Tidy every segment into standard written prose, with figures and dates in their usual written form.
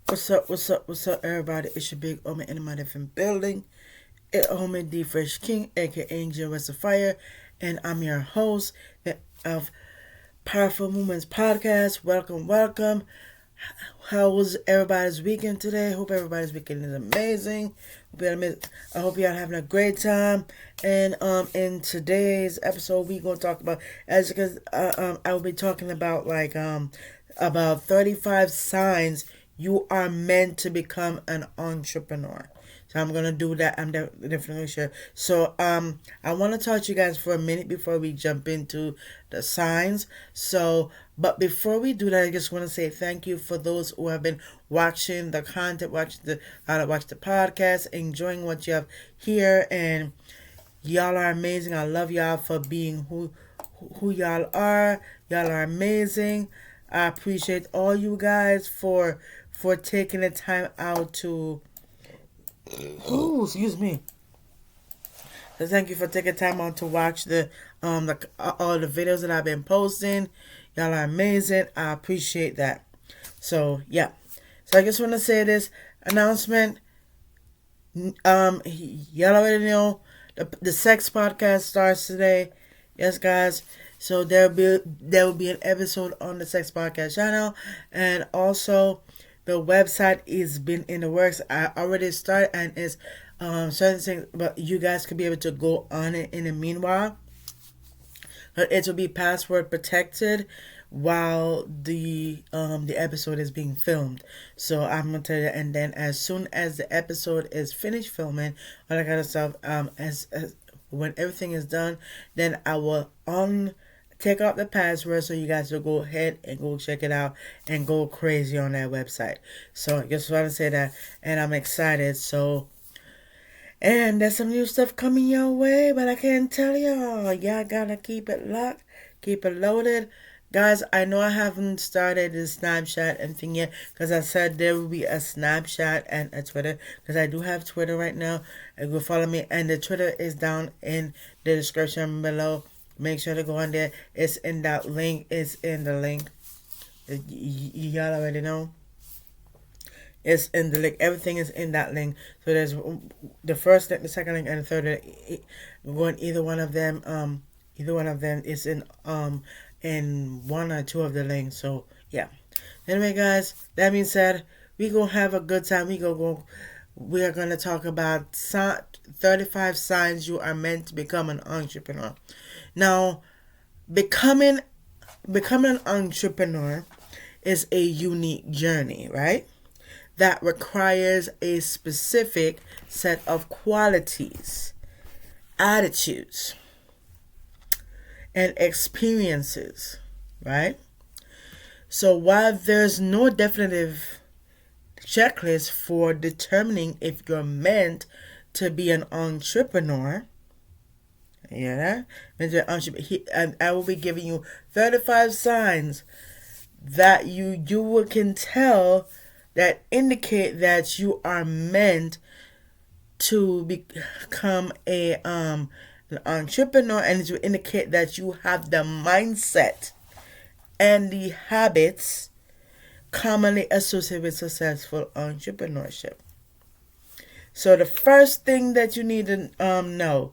What's up, everybody? It's your big homie in my different building. It's homie D Fresh King, aka Angel West of Fire, and I'm your host of Powerful Movements Podcast. Welcome. How was everybody's weekend today? Hope everybody's weekend is amazing. I hope y'all having a great time. And in today's episode, we gonna talk about I will be talking about about 35 signs you are meant to become an entrepreneur. So I'm gonna do that. I'm definitely sure. So I want to talk to you guys for a minute before we jump into the signs. But before we do that, I just want to say thank you for those who have been watching the content, watch the podcast, enjoying what you have here, and y'all are amazing. I love y'all for being who y'all are. Y'all are amazing. I appreciate all you guys for taking the time out to. Ooh, excuse me. So thank you for taking time out to watch all the videos that I've been posting. Y'all are amazing. I appreciate that. So yeah. So I just want to say this announcement. Y'all already know the sex podcast starts today. Yes, guys. So there will be an episode on the sex podcast channel, and also the website is been in the works. I already started and it's certain things, but you guys could be able to go on it in the meanwhile. But it will be password protected while the episode is being filmed. So I'm gonna tell you, and then as soon as the episode is finished filming, all that kind of stuff, as when everything is done, then I will take out the password so you guys will go ahead and go check it out and go crazy on that website. So I just want to say that, and I'm excited. So, and there's some new stuff coming your way, but I can't tell y'all. Y'all gotta keep it locked, keep it loaded. Guys, I know I haven't started the Snapchat and thing yet, because I said there will be a Snapchat and a Twitter, because I do have Twitter right now. And go follow me, and the Twitter is down in the description below. Make sure to go on there. It's in that link. It's in the link. Y'all already know. It's in the link. Everything is in that link. So there's the first link, the second link, and the third link. Going either one of them. Either one of them is in one or two of the links. So yeah. Anyway, guys, that being said, we gonna have a good time. We are gonna talk about 35 signs you are meant to become an entrepreneur. Now, becoming an entrepreneur is a unique journey, right? That requires a specific set of qualities, attitudes, and experiences, right? So while there's no definitive checklist for determining if you're meant to be an entrepreneur, yeah, and I will be giving you 35 signs that you can tell that indicate that you are meant to become an entrepreneur, and to indicate that you have the mindset and the habits commonly associated with successful entrepreneurship. So the first thing that you need to know: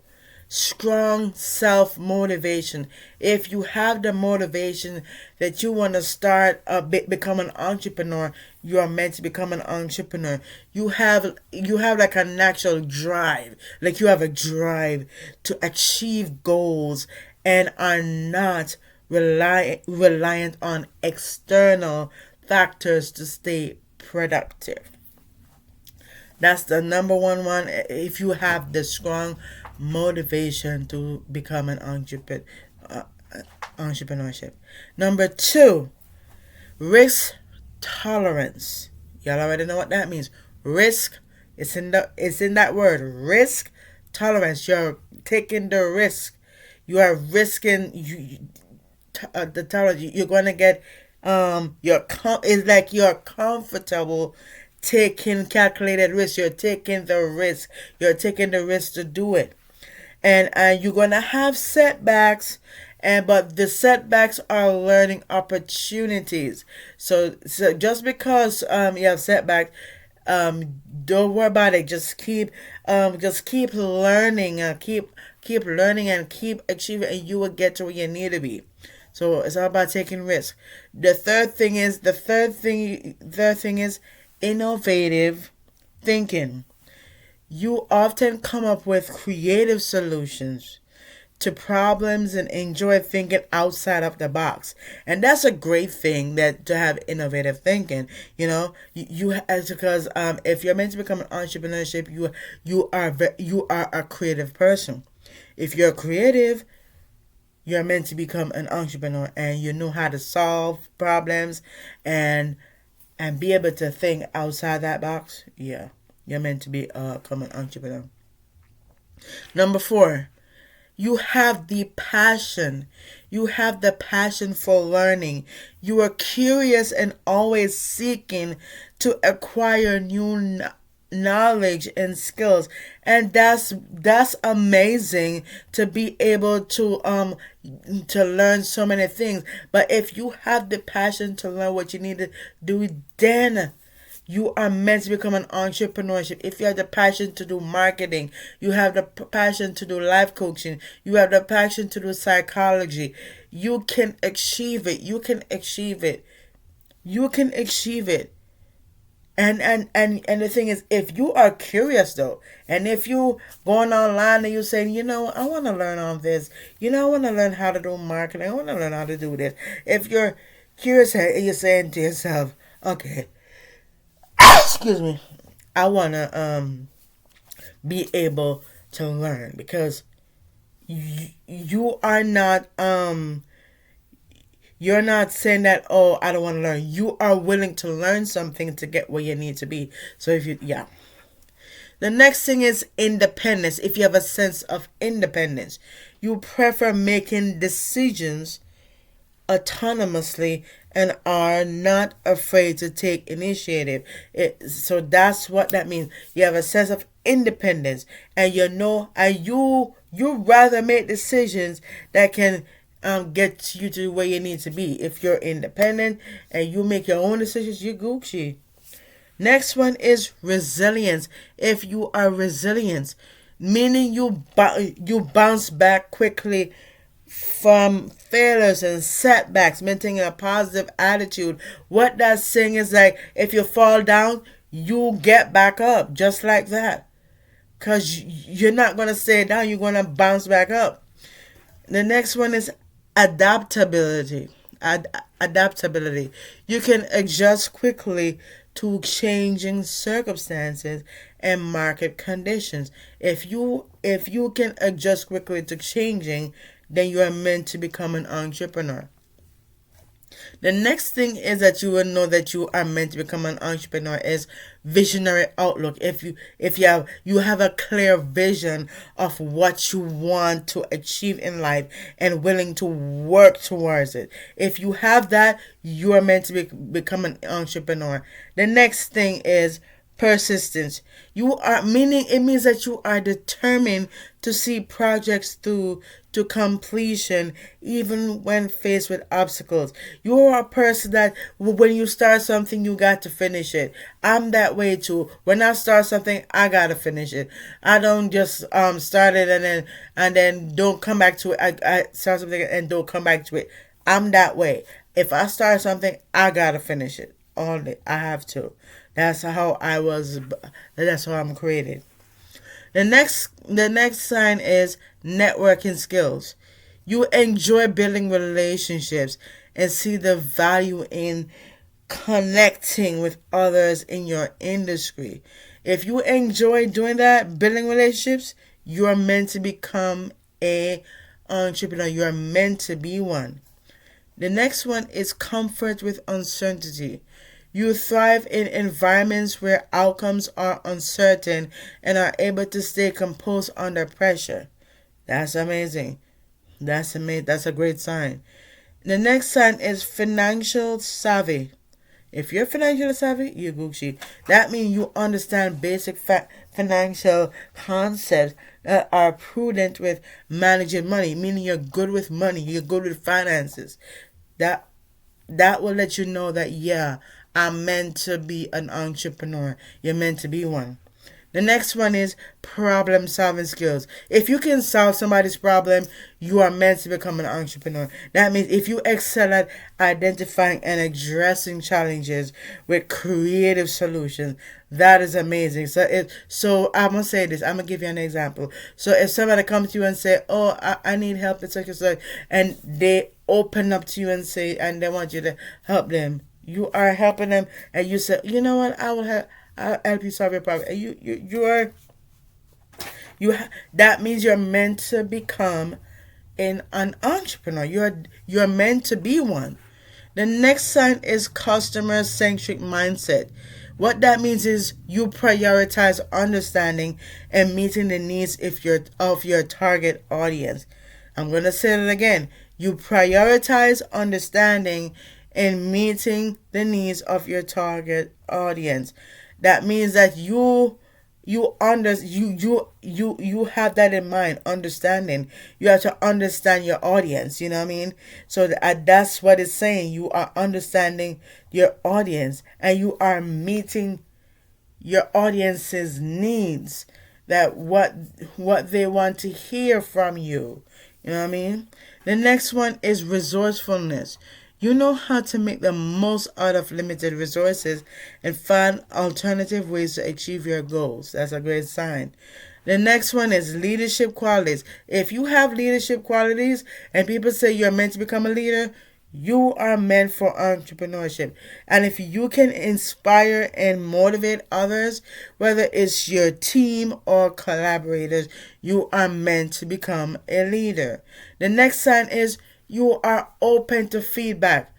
strong self-motivation. If you have the motivation that you want to start become an entrepreneur, you are meant to become an entrepreneur. You have like a natural drive, like you have a drive to achieve goals, and are not reliant on external factors to stay productive. That's the number one. If you have the strong motivation to become an entrepreneurship. Number two, risk tolerance. Y'all already know what that means. Risk. It's in that word. Risk tolerance. You're taking the risk. You are risking the tolerance. You're going to get it's like you're comfortable taking calculated risk. You're taking the risk. You're taking the risk to do it. And you're going to have setbacks, and but the setbacks are learning opportunities. So just because you have setbacks, don't worry about it. Just keep learning, keep learning and keep achieving, and you will get to where you need to be. So it's all about taking risks. The third thing is innovative thinking. You often come up with creative solutions to problems and enjoy thinking outside of the box, and that's a great thing, that to have innovative thinking. As because if you're meant to become an entrepreneurship, you are a creative person. If you're creative, you're meant to become an entrepreneur, and you know how to solve problems and be able to think outside that box. Yeah, you're meant to become an entrepreneur. Number four, you have the passion. You have the passion for learning. You are curious and always seeking to acquire new knowledge and skills, and that's amazing to be able to learn so many things. But if you have the passion to learn what you need to do, then you are meant to become an entrepreneurship. If you have the passion to do marketing, you have the passion to do life coaching, you have the passion to do psychology, you can achieve it. You can achieve it. You can achieve it. And the thing is, if you are curious though, and if you going online and you saying, I want to learn all this, I want to learn how to do marketing, I want to learn how to do this. If you're curious and you're saying to yourself, okay, excuse me, I want to be able to learn, because you are not you're not saying that, oh, I don't want to learn. You are willing to learn something to get where you need to be. So yeah. The next thing is independence. If you have a sense of independence, you prefer making decisions autonomously and are not afraid to take initiative. So that's what that means. You have a sense of independence, and you rather make decisions that can get you to where you need to be. If you're independent and you make your own decisions, you're Gucci. Next one is resilience. If you are resilient, meaning you bounce back quickly from failures and setbacks, maintaining a positive attitude. What that's saying is, like, if you fall down, you get back up just like that. Because you're not going to stay down, you're going to bounce back up. The next one is adaptability. Adaptability. You can adjust quickly to changing circumstances and market conditions. If you can adjust quickly to changing, then you are meant to become an entrepreneur. The next thing is that you will know that you are meant to become an entrepreneur is visionary outlook. If you have a clear vision of what you want to achieve in life and willing to work towards it. If you have that, you are meant to become an entrepreneur. The next thing is persistence. It means that you are determined to see projects through to completion even when faced with obstacles. You are a person that when you start something, you got to finish it. I'm that way too. When I start something, I gotta finish it. I don't just start it and then don't come back to it. I start something and don't come back to it. I'm that way. If I start something, I gotta finish it. All day. I have to. That's how I was. That's how I'm created. The next sign is networking skills. You enjoy building relationships and see the value in connecting with others in your industry. If you enjoy doing that, building relationships, you are meant to become a entrepreneur. You are meant to be one. The next one is comfort with uncertainty. You thrive in environments where outcomes are uncertain and are able to stay composed under pressure. That's amazing. That's amazing. That's a great sign. The next sign is financial savvy. If you're financially savvy, you're Gucci. That means you understand basic financial concepts that are prudent with managing money, meaning you're good with money, you're good with finances. That that will let you know that yeah, I'm meant to be an entrepreneur. You're meant to be one. The next one is problem solving skills. If you can solve somebody's problem, you are meant to become an entrepreneur. That means if you excel at identifying and addressing challenges with creative solutions, that is amazing. So I'm gonna say this. I'm gonna give you an example. So if somebody comes to you and say, "Oh, I need help," and such and such, and they open up to you and say, and they want you to help them, you are helping them, and you say, "You know what? I'll help you solve your problem." And that means you're meant to become an entrepreneur. You're meant to be one. The next sign is customer centric mindset. What that means is you prioritize understanding and meeting the needs of your target audience. I'm going to say it again. You prioritize understanding and meeting the needs of your target audience. That means that you have that in mind, understanding. You have to understand your audience, you know what I mean? So that's what it's saying. You are understanding your audience and you are meeting your audience's needs, that what they want to hear from you. You know what I mean? The next one is resourcefulness. You know how to make the most out of limited resources and find alternative ways to achieve your goals. That's a great sign. The next one is leadership qualities. If you have leadership qualities and people say you're meant to become a leader, you are meant for entrepreneurship. And if you can inspire and motivate others, whether it's your team or collaborators, you are meant to become a leader. The next sign is you are open to feedback.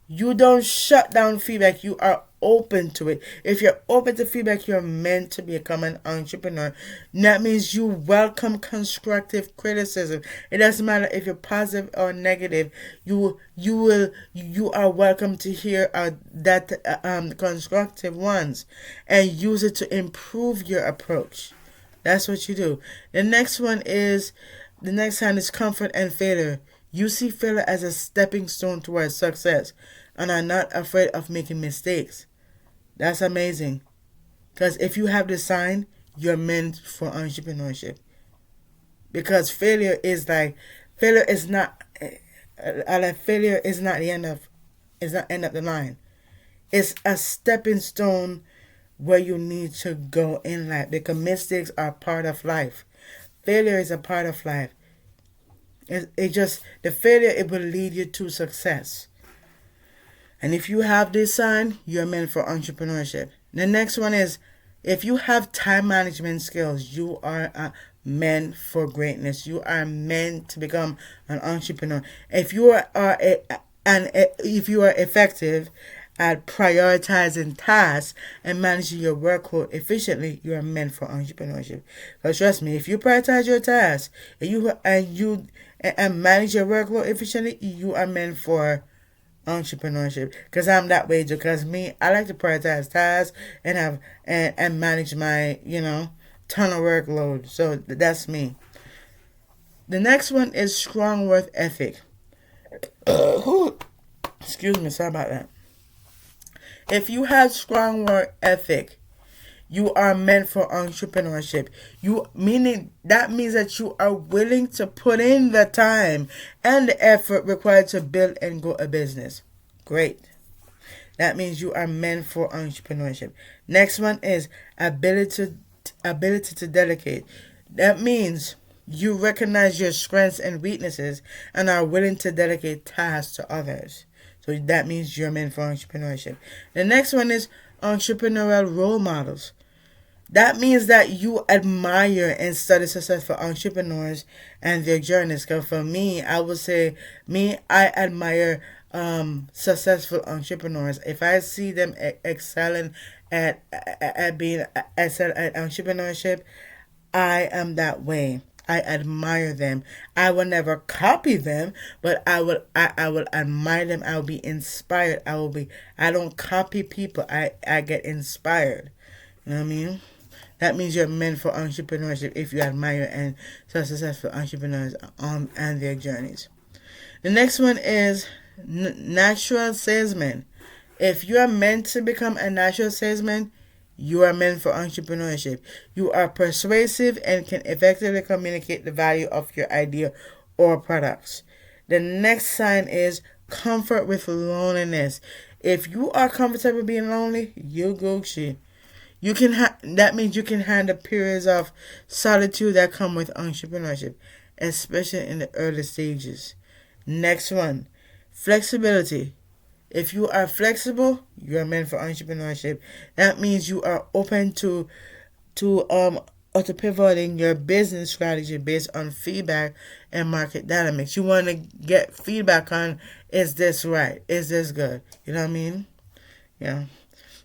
You don't shut down feedback. You are open to it. If you're open to feedback, you're meant to become an entrepreneur. And that means you welcome constructive criticism. It doesn't matter if you're positive or negative. You are welcome to hear that constructive ones and use it to improve your approach. That's what you do. The next sign is comfort and failure. You see failure as a stepping stone towards success and are not afraid of making mistakes. That's amazing. Because if you have this sign, you're meant for entrepreneurship. Because failure is not the end of the line. It's a stepping stone where you need to go in life. Because mistakes are part of life. Failure is a part of life. The failure, it will lead you to success. And if you have this sign, you're meant for entrepreneurship. The next one is if you have time management skills, you are meant for greatness. You are meant to become an entrepreneur. If you are effective at prioritizing tasks and managing your workload efficiently, you are meant for entrepreneurship. Because trust me, if you prioritize your tasks and manage your workload efficiently, you are meant for entrepreneurship. Because I'm that way too. Because I like to prioritize tasks and manage my ton of workload. So that's me. The next one is strong work ethic. Excuse me, sorry about that. If you have strong work ethic, you are meant for entrepreneurship. That means that you are willing to put in the time and the effort required to build and grow a business. Great. That means you are meant for entrepreneurship. Next one is ability to delegate. That means you recognize your strengths and weaknesses and are willing to delegate tasks to others. So that means you're meant for entrepreneurship. The next one is entrepreneurial role models. That means that you admire and study successful entrepreneurs and their journeys. Because for me, I would say, I admire successful entrepreneurs. If I see them excelling at being excellent at entrepreneurship, I am that way. I admire them. I will never copy them, but I will admire them. I will be inspired. I don't copy people. I get inspired. You know what I mean? That means you're meant for entrepreneurship if you admire and successful entrepreneurs and their journeys. The next one is natural salesman. If you are meant to become a natural salesman, you are meant for entrepreneurship. You are persuasive and can effectively communicate the value of your idea or products. The next sign is comfort with loneliness. If you are comfortable being lonely, you Gucci. That means you can handle periods of solitude that come with entrepreneurship, especially in the early stages. Next one, flexibility. If you are flexible, you are meant for entrepreneurship. That means you are open to or to pivoting your business strategy based on feedback and market dynamics. You want to get feedback on, is this right? Is this good? You know what I mean? Yeah.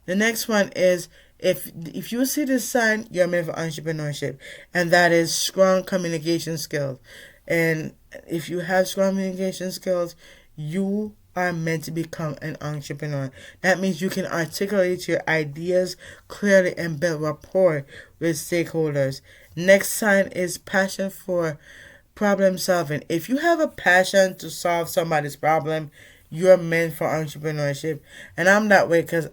The next one is, if you see this sign, you're meant for entrepreneurship, and that is strong communication skills. And if you have strong communication skills, you are meant to become an entrepreneur. That means you can articulate your ideas clearly and build rapport with stakeholders. Next sign is passion for problem solving. If you have a passion to solve somebody's problem, you're meant for entrepreneurship. And I'm that way because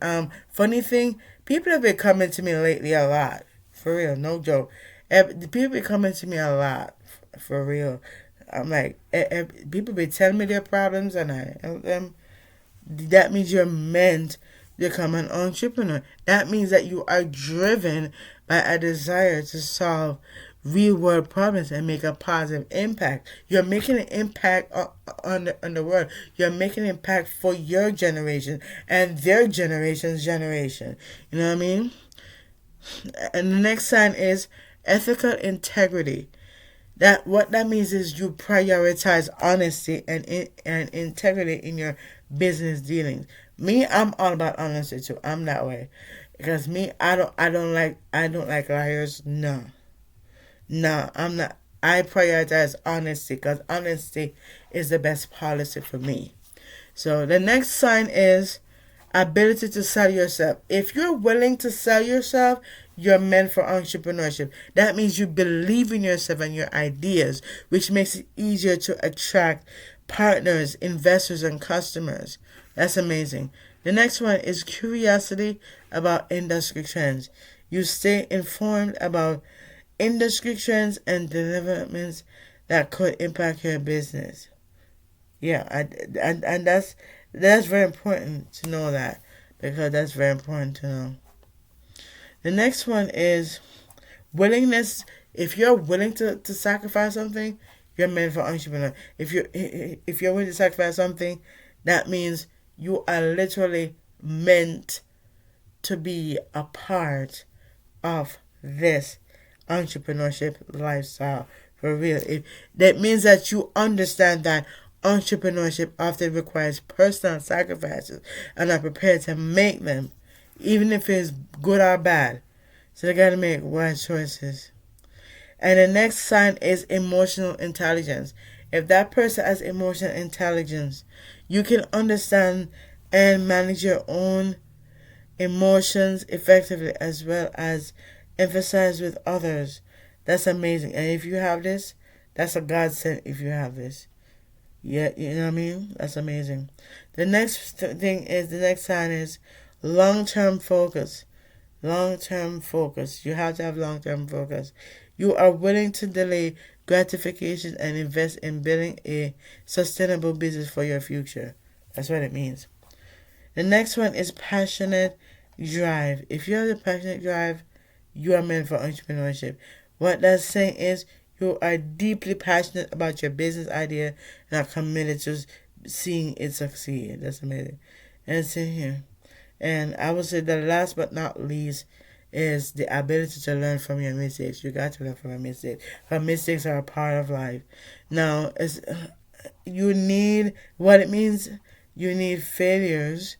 funny thing, people have been coming to me lately a lot. For real, no joke. The people been coming to me a lot. For real. I'm like, people be telling me their problems and I help them. That means you're meant to become an entrepreneur. That means that you are driven by a desire to solve real world problems and make a positive impact. You're making an impact on the world. You're making an impact for your generation and their generation's generation. You know what I mean? And the next sign is ethical integrity. What that means is you prioritize honesty and integrity in your business dealings. Me, I'm all about honesty too. I'm that way. Because me, I don't like liars. No. No, I'm not. I prioritize honesty because honesty is the best policy for me. So the next sign is ability to sell yourself. If you're willing to sell yourself, you're meant for entrepreneurship. That means you believe in yourself and your ideas, which makes it easier to attract partners, investors, and customers. That's amazing. The next one is curiosity about industry trends. You stay informed about industry trends and developments that could impact your business. Yeah, and that's very important to know that, because that's very important to know. The next one is willingness. If you're willing to sacrifice something, you're meant for entrepreneur. If you're willing to sacrifice something, that means you are literally meant to be a part of this entrepreneurship lifestyle for real. That means that you understand that entrepreneurship often requires personal sacrifices and are prepared to make them, even if it's good or bad. So they gotta make wise choices. And the next sign is emotional intelligence. If that person has emotional intelligence, you can understand and manage your own emotions effectively as well as emphasize with others. That's amazing. And if you have this, that's a godsend if you have this. Yeah, you know what I mean? That's amazing. The next sign is long term focus. Long term focus. You have to have long term focus. You are willing to delay gratification and invest in building a sustainable business for your future. That's what it means. The next one is passionate drive. If you have the passionate drive, you are meant for entrepreneurship. What that's saying is you are deeply passionate about your business idea and are committed to seeing it succeed. That's amazing. And it's in here. And I would say the last but not least is the ability to learn from your mistakes. You got to learn from your mistakes. Because mistakes are a part of life. Now, you need, what it means, you need failures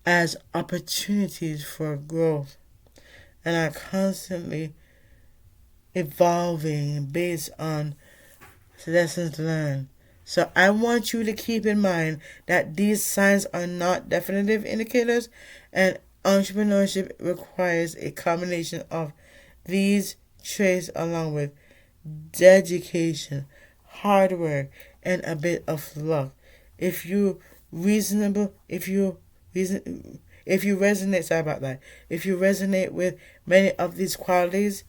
as opportunities for growth. And I constantly evolving based on lessons learned. So I want you to keep in mind that these signs are not definitive indicators, and entrepreneurship requires a combination of these traits along with dedication, hard work, and a bit of luck. If you reasonable, if you resonate, sorry about that. If you resonate with many of these qualities,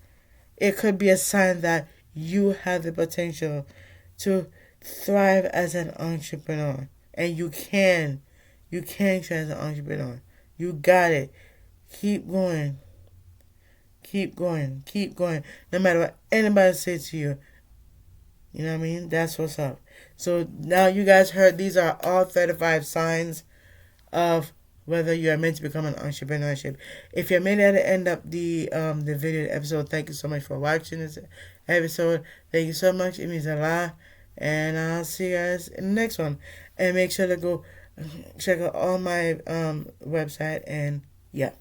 it could be a sign that you have the potential to thrive as an entrepreneur, and you can try as an entrepreneur. You got it. Keep going. Keep going. Keep going. No matter what anybody says to you, you know what I mean? That's what's up. So now you guys heard these are all 35 signs of whether you are meant to become an entrepreneurship. If you're made it at the end of the video episode, thank you so much for watching this episode. Thank you so much. It means a lot. And I'll see you guys in the next one. And make sure to go check out all my website and yeah.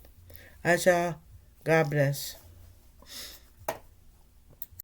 Alright y'all. God bless.